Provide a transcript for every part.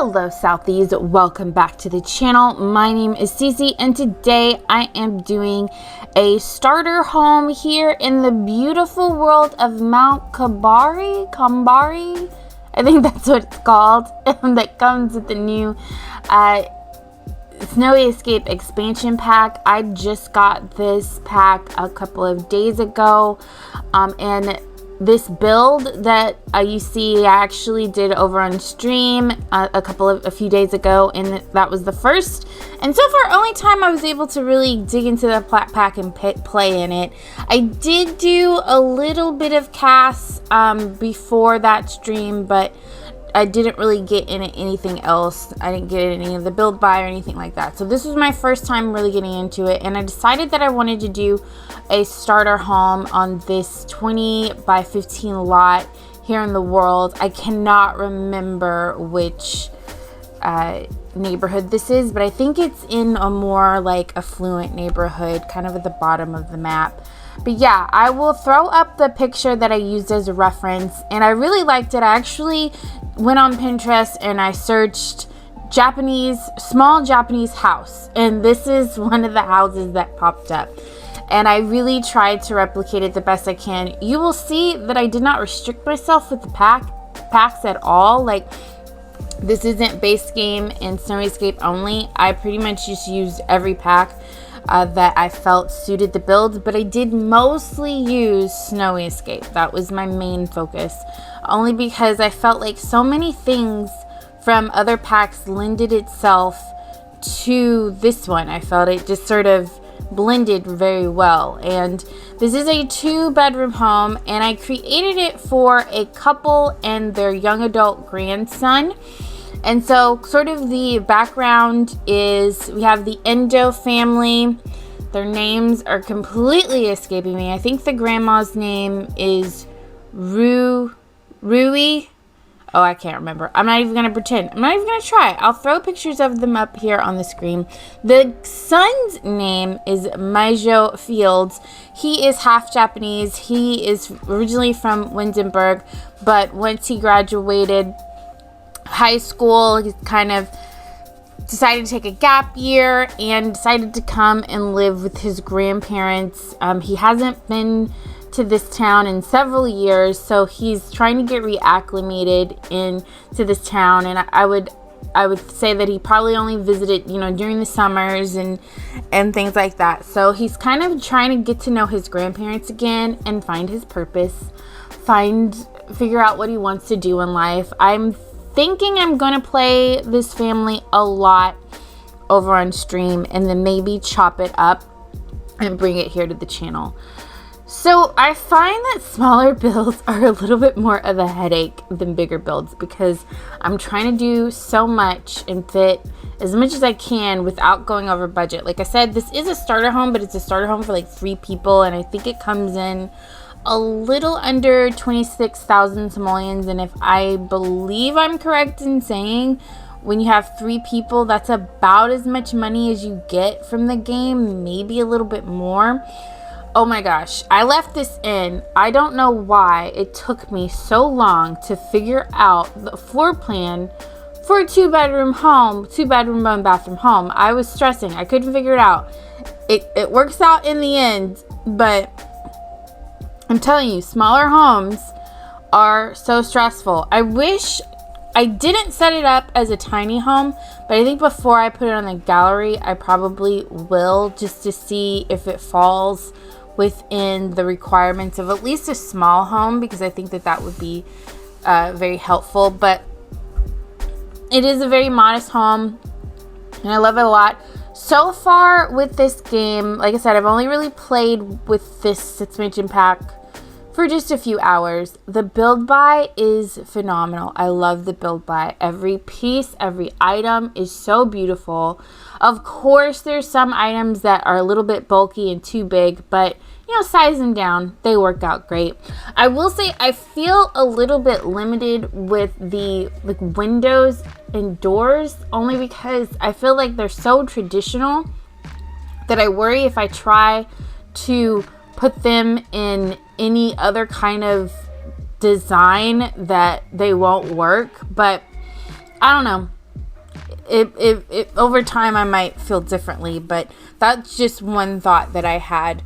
Hello Southies, welcome back to the channel. My name is Cece and today I am doing a starter home here in the beautiful world of Mount Kambari, I think that's what it's called, that comes with the new Snowy Escape expansion pack. I just got this pack a couple of days ago, and this build that you see I actually did over on stream a few days ago, and that was the first and so far only time I was able to really dig into the pack and play in it. I did do a little bit of casts before that stream, but I didn't really get in anything else. I didn't get any of the build buy or anything like that. So this was my first time really getting into it, and I decided that I wanted to do a starter home on this 20 by 15 lot here in the world. I cannot remember which neighborhood this is, but I think it's in a more like affluent neighborhood, kind of at the bottom of the map. But yeah, I will throw up the picture that I used as a reference, and I really liked it. I actually went on Pinterest and I searched small Japanese house, and this is one of the houses that popped up, and I really tried to replicate it the best I can. You will see that I did not restrict myself with the packs at all. Like, this isn't base game and Snowy Escape only. I pretty much just used every pack that I felt suited the build, but I did mostly use Snowy Escape. That was my main focus, only because I felt like so many things from other packs lended itself to this one. I felt it just sort of blended very well. And this is a 2-bedroom home, and I created it for a couple and their young adult grandson. And so sort of the background is we have the Endo family. Their names are completely escaping me. I think the grandma's name is Rui. Oh, I can't remember. I'm not even going to pretend. I'm not even going to try. I'll throw pictures of them up here on the screen. The son's name is Maijo Fields. He is half Japanese. He is originally from Windenburg, but once he graduated high school, he kind of decided to take a gap year and decided to come and live with his grandparents. He hasn't been to this town in several years, so he's trying to get reacclimated into this town, and I would say that he probably only visited, during the summers and things like that. So he's kind of trying to get to know his grandparents again and find his purpose, figure out what he wants to do in life. I'm thinking I'm going to play this family a lot over on stream and then maybe chop it up and bring it here to the channel. So I find that smaller builds are a little bit more of a headache than bigger builds, because I'm trying to do so much and fit as much as I can without going over budget. Like I said, this is a starter home, but it's a starter home for like 3 people, and I think it comes in a little under 26,000 simoleons. And if I believe I'm correct in saying, when you have 3 people, that's about as much money as you get from the game, maybe a little bit more. Oh my gosh, I left this in. I don't know why it took me so long to figure out the floor plan for a 2-bedroom home, 2-bedroom, 1-bathroom home. I was stressing. I couldn't figure it out. It works out in the end, but I'm telling you, smaller homes are so stressful. I wish I didn't set it up as a tiny home, but I think before I put it on the gallery, I probably will, just to see if it falls within the requirements of at least a small home, because I think that would be very helpful. But it is a very modest home, and I love it a lot. So far with this game, like I said, I've only really played with this expansion pack for just a few hours. The build buy is phenomenal. I love the build buy. Every piece, every item is so beautiful. Of course, there's some items that are a little bit bulky and too big, but size them down, they work out great. I will say I feel a little bit limited with the windows and doors, only because I feel like they're so traditional that I worry if I try to put them in any other kind of design that they won't work. But I don't know. over time I might feel differently, but that's just one thought that I had.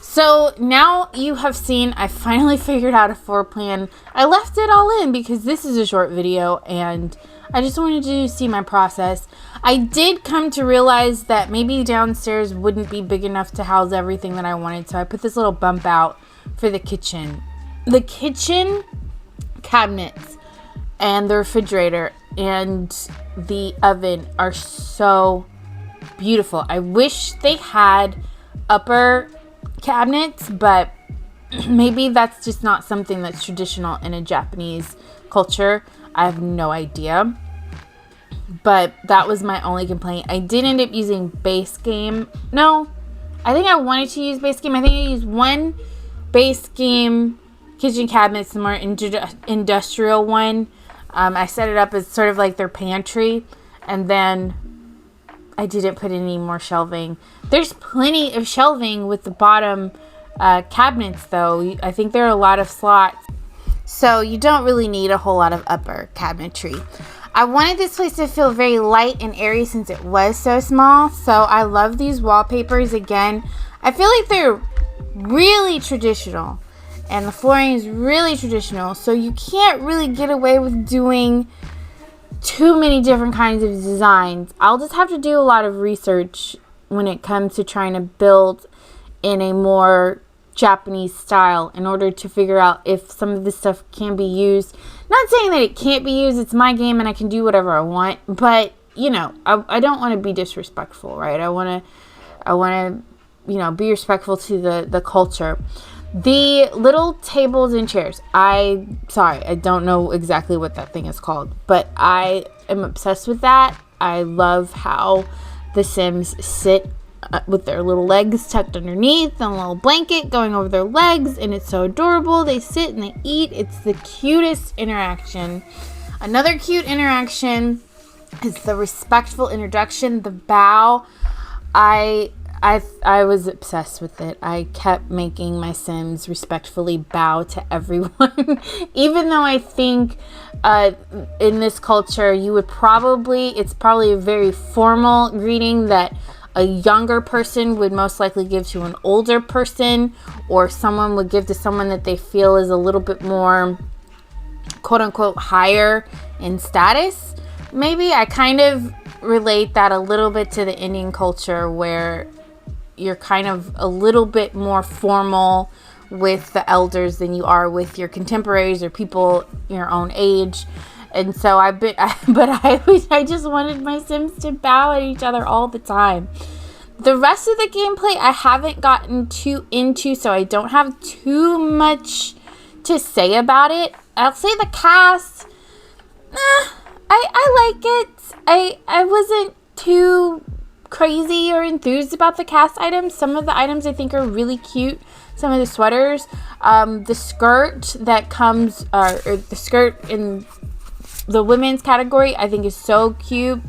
So now you have seen, I finally figured out a floor plan. I left it all in because this is a short video and I just wanted to see my process. I did come to realize that maybe downstairs wouldn't be big enough to house everything that I wanted. So I put this little bump out for the kitchen. The kitchen cabinets and the refrigerator and the oven are so beautiful. I wish they had upper cabinets, but maybe that's just not something that's traditional in a Japanese culture. I have no idea, but that was my only complaint. I did end up using base game. No, I think I wanted to use base game. I think I used one base game kitchen cabinet, some more industrial one. I set it up as sort of like their pantry, and then I didn't put any more shelving. There's plenty of shelving with the bottom cabinets, though. I think there are a lot of slots, so you don't really need a whole lot of upper cabinetry. I wanted this place to feel very light and airy since it was so small, so I love these wallpapers. Again, I feel like they're really traditional, and the flooring is really traditional, so you can't really get away with doing too many different kinds of designs. I'll just have to do a lot of research when it comes to trying to build in a more Japanese style in order to figure out if some of this stuff can be used. Not saying that it can't be used. It's my game and I can do whatever I want, but you know, I don't want to be disrespectful, right? I want to you know, be respectful to the culture. The little tables and chairs. Sorry, I don't know exactly what that thing is called, but I am obsessed with that. I love how the Sims sit with their little legs tucked underneath and a little blanket going over their legs, and it's so adorable. They sit and they eat. It's the cutest interaction. Another cute interaction is the respectful introduction, the bow. I was obsessed with it. I kept making my Sims respectfully bow to everyone. Even though I think in this culture, it's probably a very formal greeting that a younger person would most likely give to an older person, or someone would give to someone that they feel is a little bit more, quote unquote, higher in status. Maybe I kind of relate that a little bit to the Indian culture, where you're kind of a little bit more formal with the elders than you are with your contemporaries or people your own age. And so I just wanted my Sims to bow at each other all the time. The rest of the gameplay I haven't gotten too into, so I don't have too much to say about it. I'll say the cast, I like it. I wasn't too crazy or enthused about the cast items. Some of the items I think are really cute. Some of the sweaters, the skirt that comes, or the skirt in the women's category, I think is so cute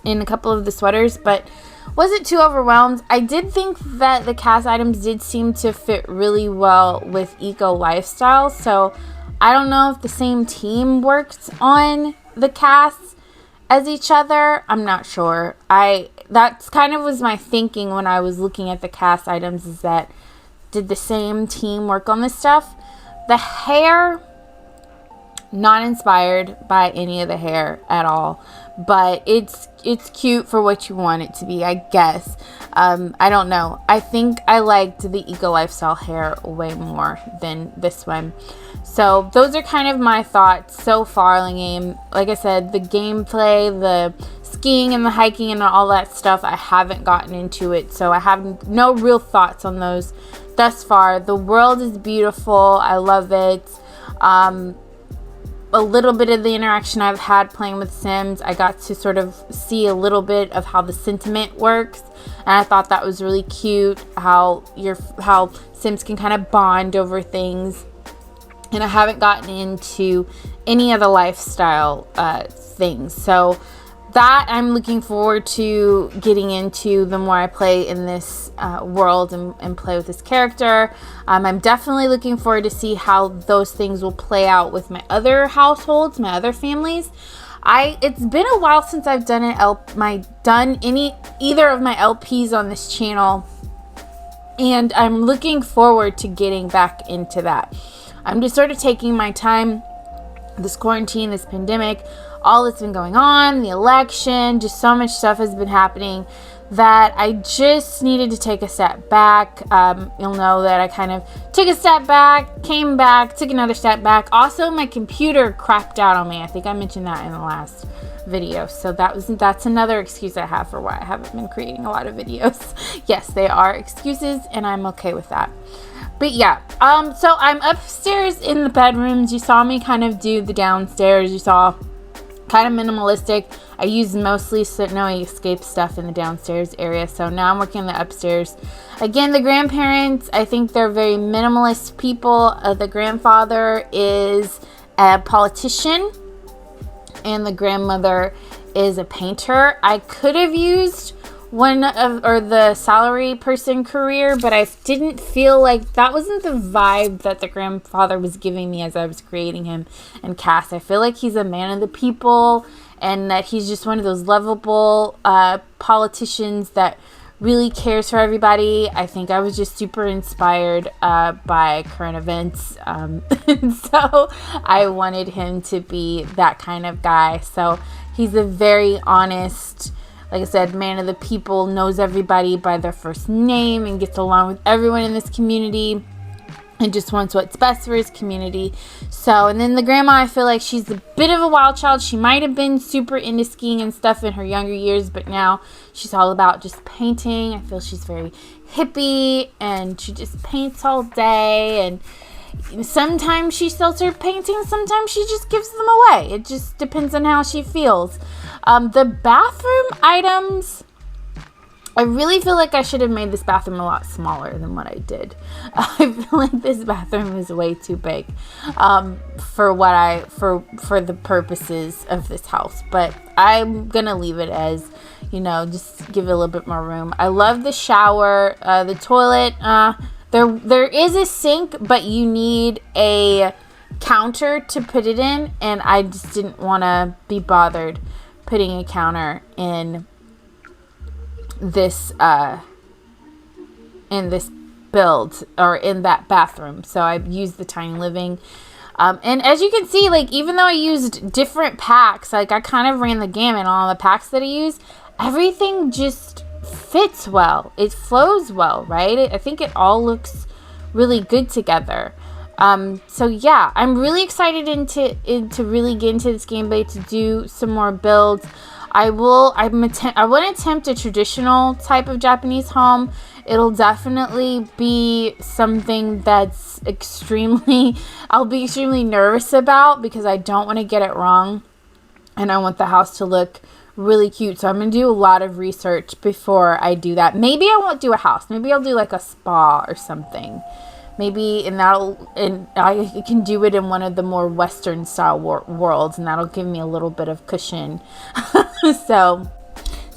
in a couple of the sweaters, but wasn't too overwhelmed. I did think that the cast items did seem to fit really well with eco lifestyle, so I don't know if the same team worked on the cast as each other. I'm not sure. That's kind of was my thinking when I was looking at the cast items, is that did the same team work on this stuff? The hair, not inspired by any of the hair at all, but it's cute for what you want it to be, I guess. I don't know. I think I liked the eco lifestyle hair way more than this one. So those are kind of my thoughts so far on the game. Like I said, the gameplay, the skiing and the hiking and all that stuff, I haven't gotten into it, so I have no real thoughts on those thus far. The world is beautiful. I love it. A little bit of the interaction I've had playing with Sims, I got to sort of see a little bit of how the sentiment works, and I thought that was really cute, how Sims can kind of bond over things. And I haven't gotten into any of the lifestyle things, so that I'm looking forward to getting into the more I play in this world and play with this character. I'm definitely looking forward to see how those things will play out with my other households, my other families. It's been a while since I've done either of my LPs on this channel, and I'm looking forward to getting back into that. I'm just sort of taking my time. This quarantine, this pandemic, all that's been going on, the election, just so much stuff has been happening that I just needed to take a step back. You'll know that I kind of took a step back, came back, took another step back. Also, my computer crapped out on me. I think I mentioned that in the last video. So that's another excuse I have for why I haven't been creating a lot of videos. Yes, they are excuses, and I'm okay with that. But yeah, so I'm upstairs in the bedrooms. You saw me kind of do the downstairs. You saw kind of minimalistic. I used mostly no escape stuff in the downstairs area. So now I'm working on the upstairs. Again, the grandparents, I think they're very minimalist people. The grandfather is a politician and the grandmother is a painter. I could have used the salary person career, but I didn't feel like that wasn't the vibe that the grandfather was giving me as I was creating him and cast. I feel like he's a man of the people and that he's just one of those lovable politicians that really cares for everybody. I think I was just super inspired by current events, and so I wanted him to be that kind of guy. So he's a very honest, like I said, man of the people, knows everybody by their first name and gets along with everyone in this community and just wants what's best for his community. So, and then the grandma, I feel like she's a bit of a wild child. She might have been super into skiing and stuff in her younger years, but now she's all about just painting. I feel she's very hippie and she just paints all day, and sometimes she sells her paintings, sometimes she just gives them away. It just depends on how she feels. The bathroom items, I really feel like I should have made this bathroom a lot smaller than what I did. I feel like this bathroom is way too big for the purposes of this house. But I'm gonna leave it as, just give it a little bit more room. I love the shower, the toilet. There is a sink, but you need a counter to put it in, and I just didn't want to be bothered putting a counter in this build or in that bathroom. So I used the tiny living. And as you can see, like, even though I used different packs, like I kind of ran the gamut on all the packs that I used, everything just fits well. It flows well, right? I think it all looks really good together. So yeah, I'm really excited to really get into this gameplay, to do some more builds. I want to attempt a traditional type of Japanese home. It'll definitely be something that's I'll be extremely nervous about, because I don't want to get it wrong and I want the house to look really cute. So I'm going to do a lot of research before I do that. Maybe I won't do a house. Maybe I'll do like a spa or something. Maybe, and I can do it in one of the more Western style worlds, and that'll give me a little bit of cushion. So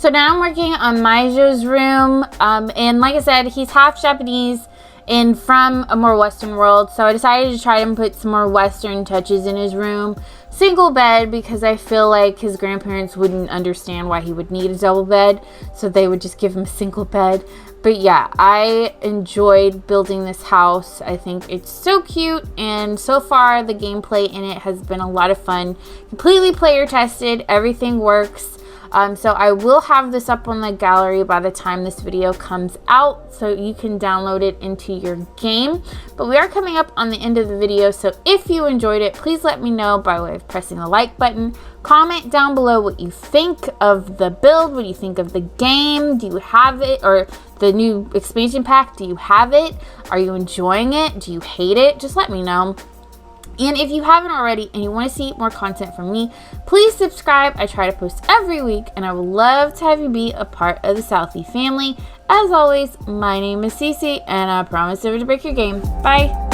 now I'm working on Maijo's room, and like I said, he's half Japanese and from a more Western world, so I decided to try and put some more Western touches in his room. Single bed, because I feel like his grandparents wouldn't understand why he would need a double bed, so they would just give him a single bed. But yeah, I enjoyed building this house. I think it's so cute, and so far the gameplay in it has been a lot of fun. Completely player tested, everything works. So I will have this up on the gallery by the time this video comes out, so you can download it into your game. But we are coming up on the end of the video, so if you enjoyed it, please let me know by way of pressing the like button. Comment down below what you think of the build, what you think of the game. Do you have it? Or the new expansion pack, do you have it? Are you enjoying it? Do you hate it? Just let me know. And if you haven't already and you want to see more content from me, please subscribe. I try to post every week, and I would love to have you be a part of the Southie family. As always, my name is Cece, and I promise never to break your game. Bye.